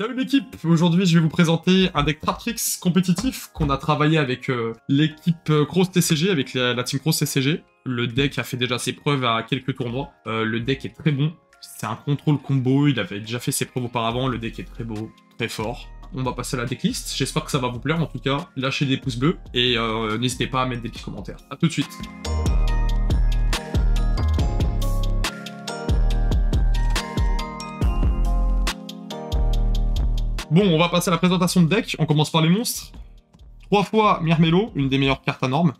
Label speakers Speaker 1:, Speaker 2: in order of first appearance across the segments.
Speaker 1: Salut l'équipe. Aujourd'hui je vais vous présenter un deck Traptrix compétitif qu'on a travaillé avec l'équipe Cross TCG, avec la team Cross TCG. Le deck a fait déjà ses preuves à quelques tournois. Le deck est très bon, c'est un contrôle combo, il avait déjà fait ses preuves auparavant, le deck est très beau, très fort. On va passer à la decklist, j'espère que ça va vous plaire en tout cas. Lâchez des pouces bleus et n'hésitez pas à mettre des petits commentaires. A tout de suite. Bon, on va passer à la présentation de deck. On commence par les monstres. 3 fois Myrmelot, une des meilleures cartes à normes.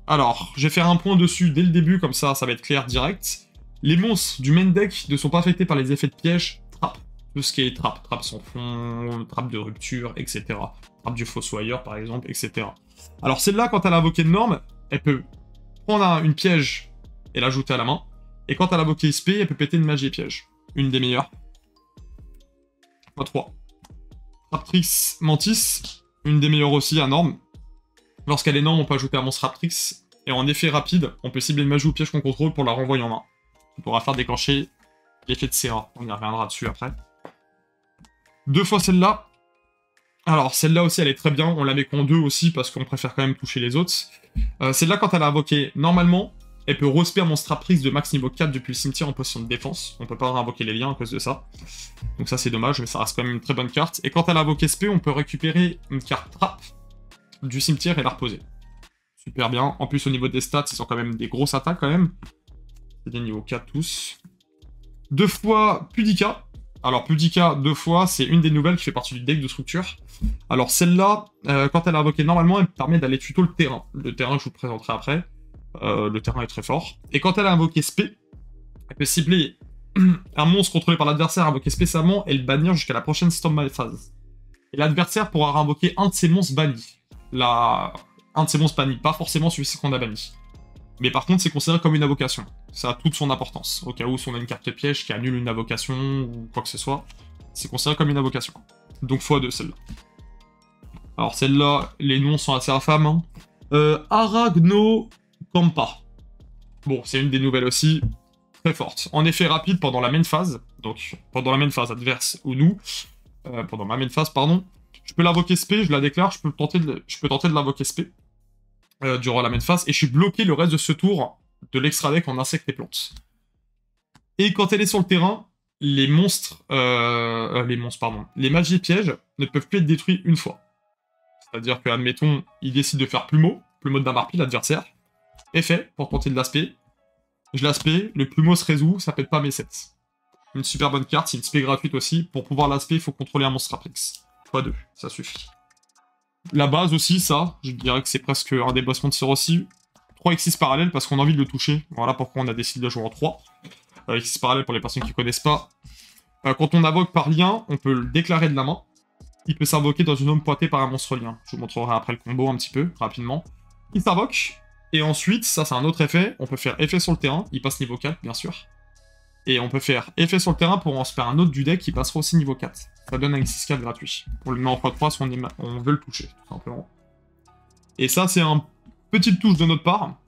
Speaker 1: Alors, je vais faire un point dessus dès le début, comme ça va être clair direct. Les monstres du main deck ne sont pas affectés par les effets de piège, trappe. Tout ce qui est trappe, trappe sans fond, trappe de rupture, etc. Trappe du fossoyeur, par exemple, etc. Alors, celle-là, quand elle a invoqué de norme, elle peut prendre une piège et l'ajouter à la main. Et quand elle a invoqué SP, elle peut péter une magie et piège. Une des meilleures. Pas 3. Traptrix Mantis, une des meilleures aussi à norme. Lorsqu'elle est norme, on peut ajouter un monstre Traptrix, et en effet rapide, on peut cibler une magie ou piège qu'on contrôle pour la renvoyer en main. On pourra faire déclencher l'effet de CA, on y reviendra dessus après. 2 fois celle-là. Alors celle-là aussi elle est très bien, on la met qu'en 2 aussi parce qu'on préfère quand même toucher les autres. Celle-là quand elle a invoqué normalement, elle peut respect un monstre Traptrix de max niveau 4 depuis le cimetière en position de défense. On peut pas invoquer les liens à cause de ça. Donc ça c'est dommage, mais ça reste quand même une très bonne carte. Et quand elle invoque SP, on peut récupérer une carte trap du cimetière et la reposer. Super bien. En plus au niveau des stats, ils ont quand même des grosses attaques quand même. C'est des niveaux 4 tous. 2 fois Pudica. Alors Pudica 2 fois, c'est une des nouvelles qui fait partie du deck de structure. Alors celle-là, quand elle a invoqué normalement, elle permet d'aller tuto le terrain. Le terrain je vous le présenterai après. Le terrain est très fort. Et quand elle a invoqué SP, elle peut cibler un monstre contrôlé par l'adversaire invoqué spécialement et le bannir jusqu'à la prochaine Storm phase. Et l'adversaire pourra invoquer un de ses monstres bannis. Un de ses monstres bannis, pas forcément celui-ci qu'on a banni. Mais par contre, c'est considéré comme une invocation. Ça a toute son importance. Au cas où, si on a une carte piège qui annule une invocation ou quoi que ce soit, c'est considéré comme une invocation. Donc x2 celle-là. Alors celle-là, les noms sont assez infâmes. Hein. Aragno Kampa. Bon, c'est une des nouvelles aussi, très forte. En effet rapide pendant la main phase, donc pendant la main phase adverse ou nous, pendant ma main phase, pardon, je peux l'invoquer SP, je la déclare, je peux tenter de l'invoquer SP durant la main phase, et je suis bloqué le reste de ce tour de l'extra deck en insectes et plantes. Et quand elle est sur le terrain, les magies et pièges ne peuvent plus être détruits une fois. C'est-à-dire que, admettons, il décide de faire plumeau de Damarpi, l'adversaire, effet, pour tenter de l'aspect. Je l'aspect, le plumeau se résout, ça pète pas mes sets. Une super bonne carte, c'est une spé gratuite aussi. Pour pouvoir l'aspect, il faut contrôler un monstre Traptrix. x2, ça suffit. La base aussi, ça, je dirais que c'est presque un des boss monsters aussi. 3 X6 parallèles parce qu'on a envie de le toucher. Voilà pourquoi on a décidé de jouer en 3. X6 parallèles pour les personnes qui connaissent pas. Quand on invoque par lien, on peut le déclarer de la main. Il peut s'invoquer dans une zone pointée par un monstre lien. Je vous montrerai après le combo un petit peu, rapidement. Il s'invoque. Et ensuite, ça c'est un autre effet, on peut faire effet sur le terrain, il passe niveau 4 bien sûr. Et on peut faire effet sur le terrain pour en se faire un autre du deck qui passera aussi niveau 4. Ça donne un X6-4 gratuit. On le met en x3 si on veut le toucher, tout simplement. Et ça c'est une petite touche de notre part,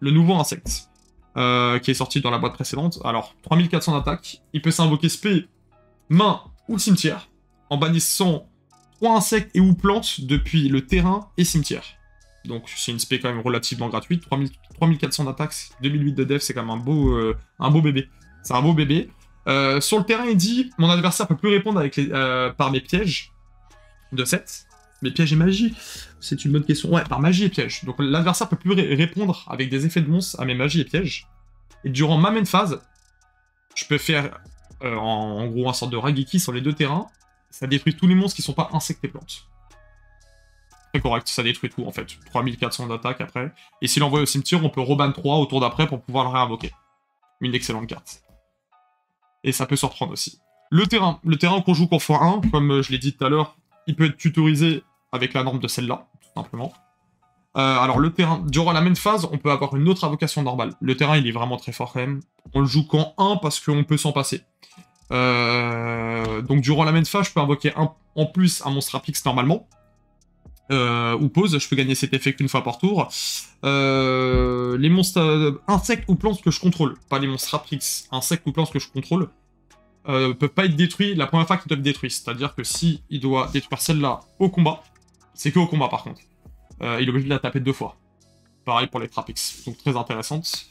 Speaker 1: le nouveau insecte, qui est sorti dans la boîte précédente. Alors, 3400 d'attaque, il peut s'invoquer spé, main ou cimetière, en bannissant 3 insectes et ou plantes depuis le terrain et cimetière. Donc c'est une spé quand même relativement gratuite, 3400 d'attaque, 2008 de def, c'est quand même un beau bébé. C'est un beau bébé. Sur le terrain, il dit, mon adversaire peut plus répondre avec par mes pièges de 7. Mes pièges et magie, c'est une bonne question. Ouais, par magie et pièges. Donc l'adversaire peut plus répondre avec des effets de monstre à mes magies et pièges. Et durant ma main phase, je peux faire en gros un sorte de Rageki sur les deux terrains. Ça détruit tous les monstres qui sont pas insectes et plantes. Très correct, ça détruit tout en fait. 3400 d'attaque après. Et s'il envoie au cimetière, on peut reban 3 au tour d'après pour pouvoir le réinvoquer. Une excellente carte. Et ça peut se reprendre aussi. Le terrain qu'on joue qu'en x1, comme je l'ai dit tout à l'heure, il peut être tutorisé avec la norme de celle-là, tout simplement. Alors le terrain, durant la main phase, on peut avoir une autre invocation normale. Le terrain, il est vraiment très fort quand même. On le joue qu'en 1 parce qu'on peut s'en passer. Donc durant la main phase, je peux invoquer en plus un monstre Traptrix normalement. Ou pause, je peux gagner cet effet qu'une fois par tour. Les monstres insectes ou plantes que je contrôle, pas les monstres Traptrix, insectes ou plantes que je contrôle, peuvent pas être détruits la première fois qu'ils doivent être détruits. C'est-à-dire que si il doit détruire celle-là au combat, c'est que au combat par contre. Il est obligé de la taper 2 fois. Pareil pour les Trapix, donc très intéressante.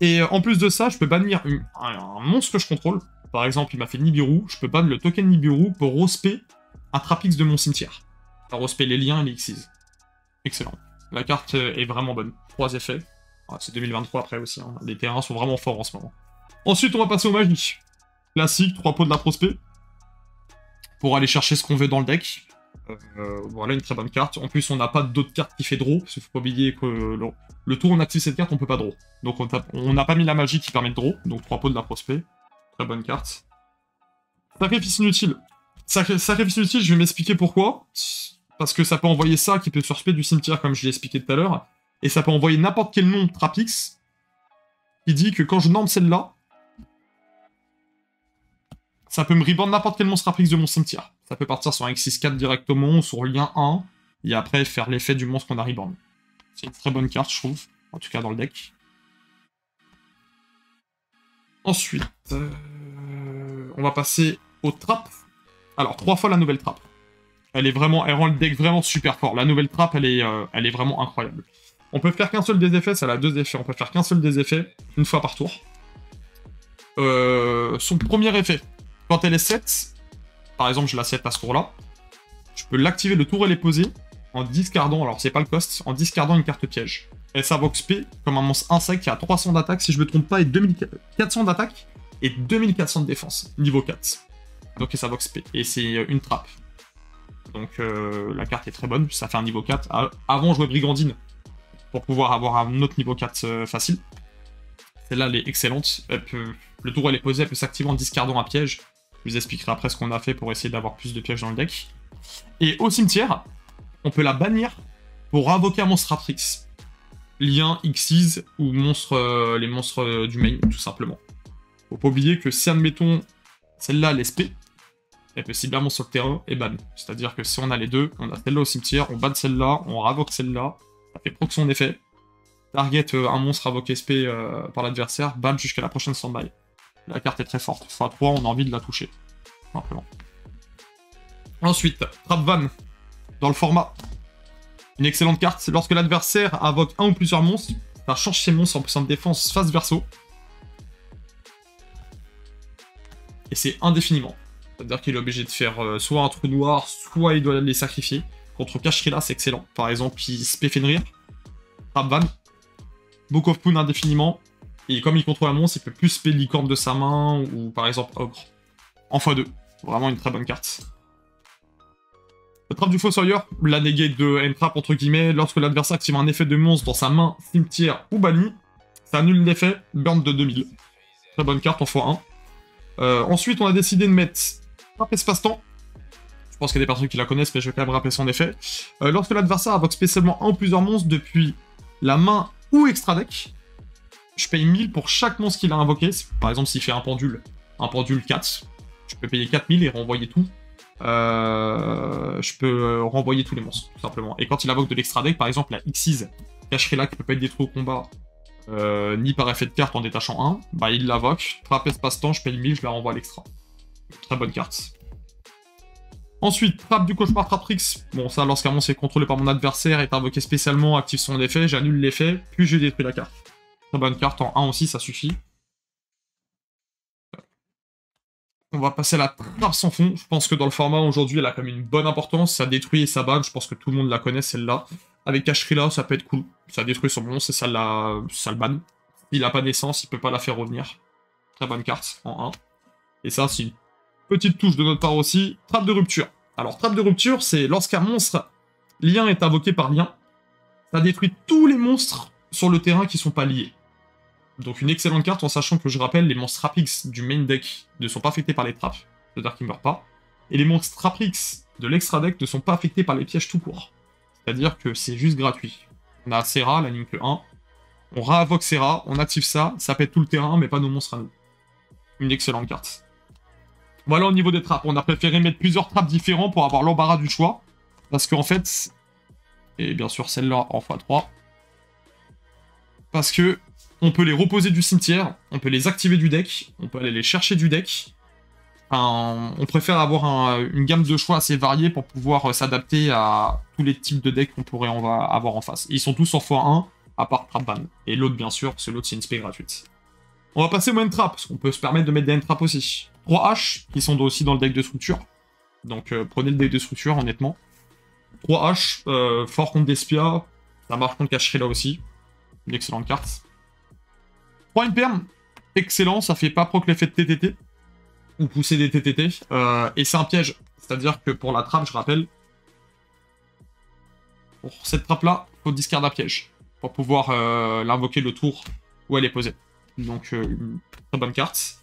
Speaker 1: Et en plus de ça, je peux bannir un monstre que je contrôle. Par exemple, il m'a fait Nibiru, je peux ban le token Nibiru pour rospé un Trapix de mon cimetière. Ça rospé les liens et les Xyz. Excellent. La carte est vraiment bonne. 3 effets. Ah, c'est 2023 après aussi, hein. Les terrains sont vraiment forts en ce moment. Ensuite, on va passer au magie. Classique, 3 pots de la prospect. Pour aller chercher ce qu'on veut dans le deck. Voilà, une très bonne carte. En plus, on n'a pas d'autres cartes qui fait draw, parce qu'il faut pas oublier que le tour où on active cette carte, on peut pas draw. Donc on n'a pas mis la magie qui permet de draw, donc 3 pots de la prospect. Très bonne carte. Sacrifice inutile. Sacrifice inutile, je vais m'expliquer pourquoi. Parce que ça peut envoyer ça qui peut surspé du cimetière, comme je l'ai expliqué tout à l'heure. Et ça peut envoyer n'importe quel nom Trapix qui dit que quand je norme celle-là, ça peut me reborn n'importe quel monstre Trapix de mon cimetière. Ça peut partir sur un X64 directement, ou sur lien 1, et après faire l'effet du monstre qu'on a reborn. C'est une très bonne carte, je trouve. En tout cas dans le deck. Ensuite, on va passer aux trappes. Alors, 3 fois la nouvelle trappe. Elle rend le deck vraiment super fort. La nouvelle trappe, elle est vraiment incroyable. On peut faire qu'un seul des effets, ça a 2 effets. On peut faire qu'un seul des effets, une fois par tour. Son premier effet, quand elle est 7, par exemple, je la set à ce tour-là, je peux l'activer le tour elle est posée en discardant, alors c'est pas le cost, en discardant une carte piège. Elle s'invoque SP comme un monstre insecte qui a 300 d'attaque, si je me trompe pas, et 2400 d'attaque et 2400 de défense, niveau 4. Donc elle s'invoque SP, et c'est une trappe. Donc la carte est très bonne, ça fait un niveau 4. Avant, jouer Brigandine pour pouvoir avoir un autre niveau 4 facile. Celle-là, elle est excellente. Le tour elle est posée, elle peut s'activer en discardant un piège. Je vous expliquerai après ce qu'on a fait pour essayer d'avoir plus de pièges dans le deck. Et au cimetière, on peut la bannir pour invoquer un monstre Trapix. Lien, Xyz ou les monstres du main, tout simplement. Faut pas oublier que si, admettons, celle-là, l'SP, elle peut cibler un monstre sur le terrain et ban. C'est-à-dire que si on a les deux, on a celle-là au cimetière, on banne celle-là, on ravoque celle-là, ça fait proc son effet. Target un monstre invoqué SP par l'adversaire, ban jusqu'à la prochaine standby. La carte est très forte. x3, on a envie de la toucher. Simplement. Ensuite, Trap Van. Dans le format. Une excellente carte. Lorsque l'adversaire invoque un ou plusieurs monstres, ça change ses monstres en puissance de défense face verso. Et c'est indéfiniment. C'est-à-dire qu'il est obligé de faire soit un trou noir, soit il doit les sacrifier. Contre Kashrila, c'est excellent. Par exemple, il spé Fenrir. Trap Van. Book of Poon indéfiniment. Et comme il contrôle un monstre, il peut plus spé licorne de sa main, ou par exemple Ogre. En x2. Vraiment une très bonne carte. La trappe du Fossoyeur, la negate de N-Trap entre guillemets, lorsque l'adversaire active un effet de monstre dans sa main, cimetière ou banni, ça annule l'effet, burn de 2000. Très bonne carte en x1. Ensuite, on a décidé de mettre Trappe Espace-Temps. Je pense qu'il y a des personnes qui la connaissent, mais je vais quand même rappeler son effet. Lorsque l'adversaire invoque spécialement un ou plusieurs monstres depuis la main ou extra deck, je paye 1000 pour chaque monstre qu'il a invoqué. Par exemple, s'il fait un pendule 4, je peux payer 4000 et renvoyer tout. Je peux renvoyer tous les monstres, tout simplement. Et quand il invoque de l'extra deck, par exemple la Xyz, Kashrila qui peut pas être détruit au combat, ni par effet de carte en détachant 1, bah il l'invoque, trappe espace-temps, je paye 1000, je la renvoie à l'extra. Très bonne carte. Ensuite, trappe du cauchemar Traprix. Bon, ça, lorsqu'un monstre est contrôlé par mon adversaire et est invoqué spécialement, active son effet, j'annule l'effet, puis je détruis la carte. Très bonne carte, en 1 aussi, ça suffit. On va passer à la trappe sans fond. Je pense que dans le format, aujourd'hui, elle a quand même une bonne importance. Ça détruit et ça banne, je pense que tout le monde la connaît, celle-là. Avec Kashrila, ça peut être cool. Ça détruit son monstre et ça le banne. Il a pas d'essence, il peut pas la faire revenir. Très bonne carte, en 1. Et ça, c'est une petite touche de notre part aussi. Trappe de rupture. Alors, trappe de rupture, c'est lorsqu'un monstre lien est invoqué par lien, ça détruit tous les monstres sur le terrain qui sont pas liés. Donc une excellente carte en sachant que, je rappelle, les monstres Trapix du main deck ne sont pas affectés par les trappes, c'est-à-dire qu'ils meurent pas. Et les monstres Trapix de l'extra deck ne sont pas affectés par les pièges tout court. C'est-à-dire que c'est juste gratuit. On a Serra, la ligne que 1, on réinvoque Serra, on active ça, ça pète tout le terrain, mais pas nos monstres à nous. Une excellente carte. Voilà au niveau des trappes, on a préféré mettre plusieurs trappes différents pour avoir l'embarras du choix. Parce qu'en fait, et bien sûr celle-là en x3, parce que on peut les reposer du cimetière, on peut les activer du deck, on peut aller les chercher du deck, on préfère avoir une gamme de choix assez variée pour pouvoir s'adapter à tous les types de decks on va avoir en face. Ils sont tous en x1, à part Trapban. Et l'autre, bien sûr, parce que l'autre, c'est une spé gratuite. On va passer au end trap, parce qu'on peut se permettre de mettre des end trap aussi. 3 H, qui sont aussi dans le deck de structure. Donc prenez le deck de structure, honnêtement. 3 H, fort contre Despia, ça marche contre Cacherie là aussi. Une excellente carte. 3 Imperm, excellent, ça fait pas proc l'effet de TTT. Ou pousser des TTT. Et c'est un piège. C'est-à-dire que pour la trappe, je rappelle, pour cette trappe-là, il faut discard un piège. Pour pouvoir l'invoquer le tour où elle est posée. Donc, une très bonne carte.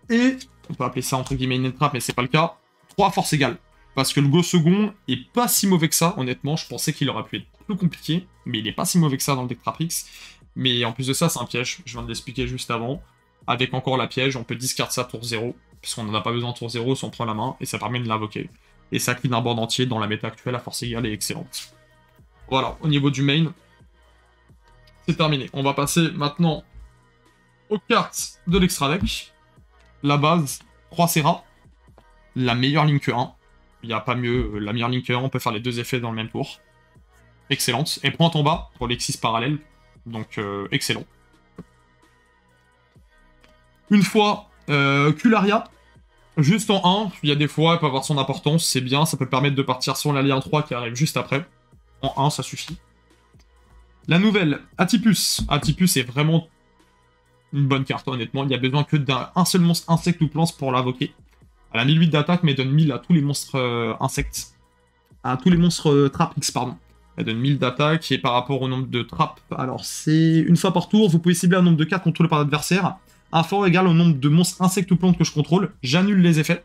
Speaker 1: Et, on peut appeler ça entre guillemets une trappe, mais c'est pas le cas. 3 force égale. Parce que le go second est pas si mauvais que ça, honnêtement. Je pensais qu'il aurait pu être plus compliqué, mais il est pas si mauvais que ça dans le deck Traprix. Mais en plus de ça, c'est un piège. Je viens de l'expliquer juste avant. Avec encore la piège, on peut discard ça tour 0. Puisqu'on n'en a pas besoin tour 0 si on prend la main, et ça permet de l'invoquer. Et ça clean un board entier dans la méta actuelle à force égale est excellente. Voilà, au niveau du main, c'est terminé. On va passer maintenant aux cartes de l'extra deck. La base, 3 Serra. La meilleure Link 1. Il n'y a pas mieux, la meilleure Link 1, on peut faire les deux effets dans le même tour. Excellente. Et pointe en bas pour l'Exis parallèle. Donc, excellent. Une fois, Cularia. Juste en 1, il y a des fois, elle peut avoir son importance, c'est bien, ça peut permettre de partir sur l'allié 3 qui arrive juste après. En 1, ça suffit. La nouvelle, Atipus. Atipus est vraiment une bonne carte, honnêtement. Il n'y a besoin que d'un seul monstre insecte ou plante pour l'invoquer. Elle a 1008 d'attaque, mais elle donne 1000 à tous les monstres insectes. À tous les monstres trappes X, pardon. Elle donne 1000 d'attaque, et par rapport au nombre de trappes, alors c'est une fois par tour, vous pouvez cibler un nombre de cartes contrôlées par l'adversaire. Un fort égal au nombre de monstres insectes ou plantes que je contrôle. J'annule les effets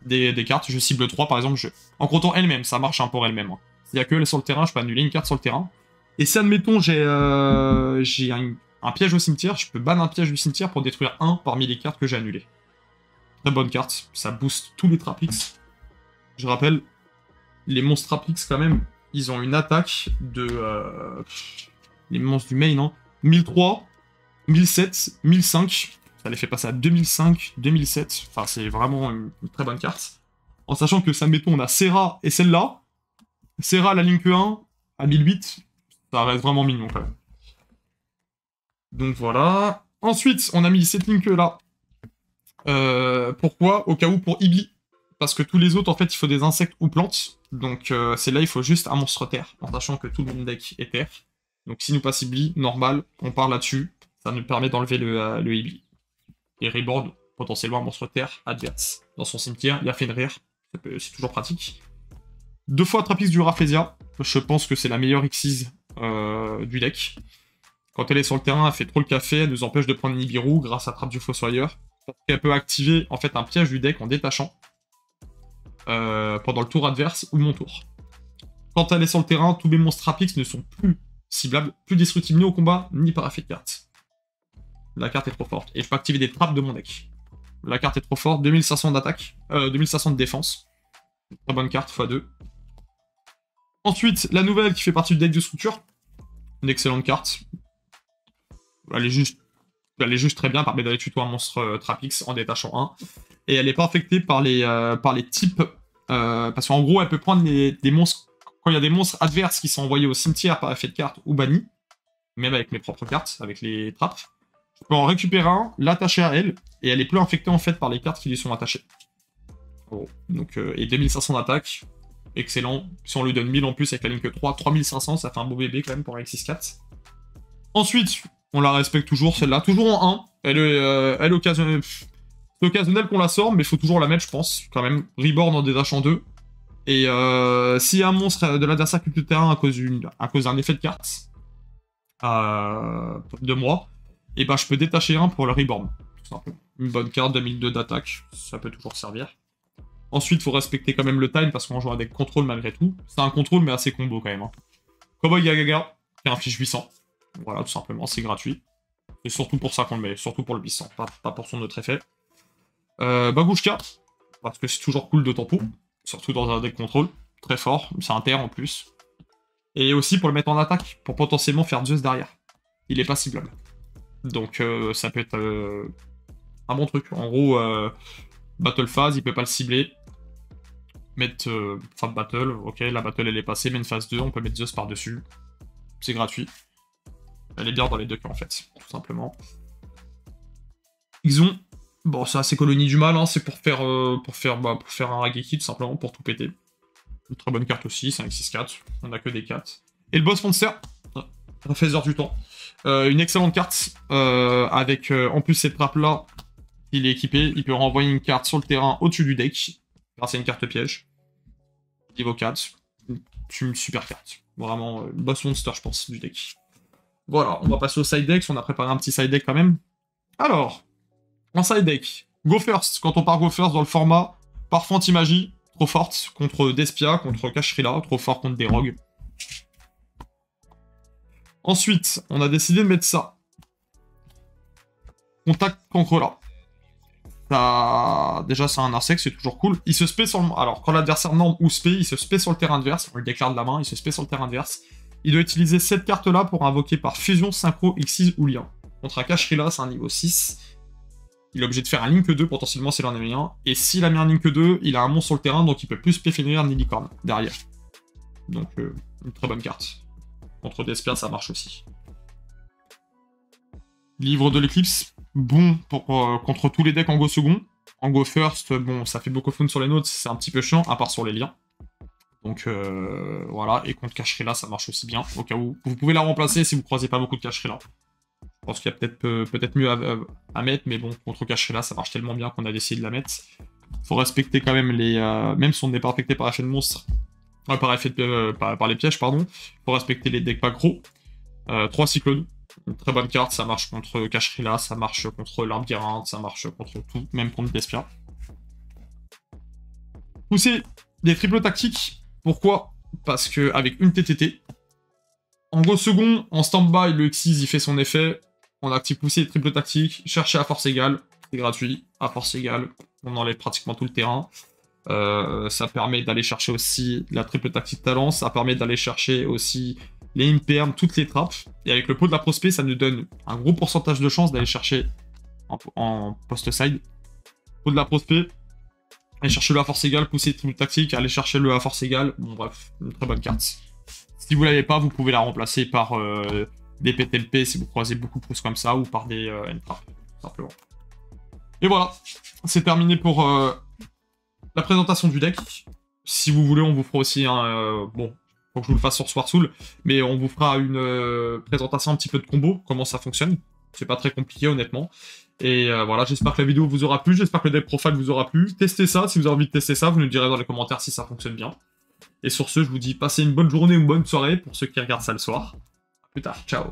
Speaker 1: des cartes. Je cible 3, par exemple. En comptant elle-même, ça marche pour elle-même. S'il y a que elle sur le terrain, je peux annuler une carte sur le terrain. Et si, admettons, j'ai un piège au cimetière, je peux ban un piège du cimetière pour détruire un parmi les cartes que j'ai annulées. Très bonne carte. Ça booste tous les Trapix. Je rappelle, les monstres Trapix, quand même, ils ont une attaque de... les monstres du main, hein. 1003... 1007, 1005, ça les fait passer à 2005, 2007, enfin c'est vraiment une très bonne carte. En sachant que, ça mettons, on a Serra et celle-là. Serra, la Link 1, à 1008, ça reste vraiment mignon quand même. Donc voilà. Ensuite, on a mis cette Link-là. Pourquoi? Au cas où pour Ibli. Parce que tous les autres, en fait, il faut des insectes ou plantes. Donc c'est là, il faut juste un monstre terre, en sachant que tout le monde deck est terre. Donc si nous passe Ibli, normal, on part là-dessus. Ça nous permet d'enlever le Ibli. Et Reborn, potentiellement un monstre terre adverse. Dans son cimetière, il y a Fenrir. C'est toujours pratique. 2 fois Trapix du Rafflesia. Je pense que c'est la meilleure Xyz du deck. Quand elle est sur le terrain, elle fait trop le café, elle nous empêche de prendre Nibiru grâce à Trappe du Fossoyeur. Elle peut activer en fait un piège du deck en détachant pendant le tour adverse ou mon tour. Quand elle est sur le terrain, tous mes monstres Trapix ne sont plus ciblables, plus destructibles ni au combat, ni par effet de carte. La carte est trop forte. Et je peux activer des trappes de mon deck. La carte est trop forte. 2500 d'attaque. 2500 de défense. Très bonne carte, x2. Ensuite, la nouvelle qui fait partie du deck de structure. Une excellente carte. Elle est juste très bien. Elle permet d'aller tutoyer un monstre Trapix en détachant 1. Et elle n'est pas affectée par les types. Parce qu'en gros, elle peut prendre des monstres. Quand il y a des monstres adverses qui sont envoyés au cimetière par effet de carte ou bannis. Même avec mes propres cartes, avec les trappes. Je peux en récupérer un, l'attacher à elle, et elle est plus infectée en fait par les cartes qui lui sont attachées. Oh. Donc, et 2500 d'attaque, excellent. Si on lui donne 1000 en plus avec la Link 3, 3500, ça fait un beau bébé quand même pour un X64. Ensuite, on la respecte toujours, celle-là, toujours en 1. Elle est occasionnelle. C'est occasionnel qu'on la sort, mais il faut toujours la mettre, je pense, quand même. Reborn en détachant 2. Et s'il y a un monstre de l'adversaire qui quitte le terrain à cause d'un effet de carte de moi, et bah je peux détacher un pour le Reborn, tout simplement. Une bonne carte, 2002 d'attaque, ça peut toujours servir. Ensuite, il faut respecter quand même le time, parce qu'on joue avec contrôle malgré tout. C'est un contrôle, mais assez combo quand même. Hein. Cowboy Gagaga, qui inflige 800. Voilà, tout simplement, c'est gratuit. C'est surtout pour ça qu'on le met, surtout pour le 800, pas pour son autre effet. Bagushka, parce que c'est toujours cool de tempo, surtout dans un deck contrôle. Très fort, c'est un terre en plus. Et aussi pour le mettre en attaque, pour potentiellement faire Zeus derrière. Il est pas ciblable. Donc ça peut être un bon truc. En gros, Battle phase, il peut pas le cibler. Mettre fin de battle, ok, la battle elle est passée, mais une phase 2, on peut mettre Zeus par-dessus. C'est gratuit. Elle est bien dans les deux cas en fait, tout simplement. Ixon, bon ça c'est colonie du mal, hein, c'est pour faire un Rageki tout simplement, pour tout péter. Une très bonne carte aussi, c'est un X6-4, on a que des 4. Et le boss monster, Faiseur du temps. Une excellente carte, avec en plus cette trappe là, il est équipé, il peut renvoyer une carte sur le terrain au-dessus du deck, grâce à une carte piège. Niveau 4, une super carte. Vraiment, boss monster je pense, du deck. Voilà, on va passer au side deck, on a préparé un petit side deck quand même. Alors, en side deck, Go First, quand on part Go First dans le format, Parfum Anti-Magie, trop forte, contre Despia, contre Kashrila, trop fort contre des rogues. Ensuite, on a décidé de mettre ça. Contact Cancrela. Déjà, c'est un insecte, c'est toujours cool. Il se spé sur le... Alors, quand l'adversaire norme ou spé, il se spé sur le terrain adverse. On le déclare de la main, il se spé sur le terrain adverse. Il doit utiliser cette carte-là pour invoquer par fusion, synchro, X6 ou lien. Contre un Kashrila, c'est un niveau 6. Il est obligé de faire un Link 2, potentiellement, s'il en a mis un. Et s'il a mis un Link 2, il a un monstre sur le terrain, donc il peut plus spé finir ni licorne derrière. Donc, une très bonne carte. Contre Despia, ça marche aussi. Livre de l'éclipse, bon pour, contre tous les decks en go second. En go first, bon, ça fait beaucoup de fun sur les notes, c'est un petit peu chiant, à part sur les liens. Donc voilà, et contre Kashrila, ça marche aussi bien, au cas où. Vous pouvez la remplacer si vous croisez pas beaucoup de Kashrila. Je pense qu'il y a peut-être mieux à mettre, mais bon, contre Kashrila, ça marche tellement bien qu'on a décidé de la mettre. Faut respecter quand même les... même si on n'est pas affecté par effet de monstre, par les pièges, pardon, faut respecter les decks pas gros. 3 cyclones. Une très bonne carte, ça marche contre Kashrila, ça marche contre l'Armguirante, ça marche contre tout, même contre Despia. Pousser des triples tactiques, pourquoi? Parce que avec une TTT, en go second, en stand-by, le X6 il fait son effet, on active pousser des triples tactiques, chercher à force égale, c'est gratuit, à force égale, on enlève pratiquement tout le terrain. Ça permet d'aller chercher aussi la triple tactique talent, ça permet d'aller chercher aussi les impermes, toutes les trappes. Et avec le pot de la prospect, ça nous donne un gros pourcentage de chance d'aller chercher en post-side. Pot de la prospect, aller chercher le à force égale, pousser triple tactique, aller chercher le à force égale. Bon bref, une très bonne carte. Si vous l'avez pas, vous pouvez la remplacer par des PTLP si vous croisez beaucoup plus comme ça, ou par des N-trap, tout simplement. Et voilà, c'est terminé pour... la présentation du deck. Si vous voulez, on vous fera aussi un... bon, faut que je vous le fasse sur Swarsoul, mais on vous fera une présentation un petit peu de combo, comment ça fonctionne. C'est pas très compliqué, honnêtement. Et voilà, j'espère que la vidéo vous aura plu, j'espère que le deck profile vous aura plu. Testez ça, si vous avez envie de tester ça, vous nous direz dans les commentaires si ça fonctionne bien. Et sur ce, je vous dis passez une bonne journée ou une bonne soirée pour ceux qui regardent ça le soir. À plus tard, ciao.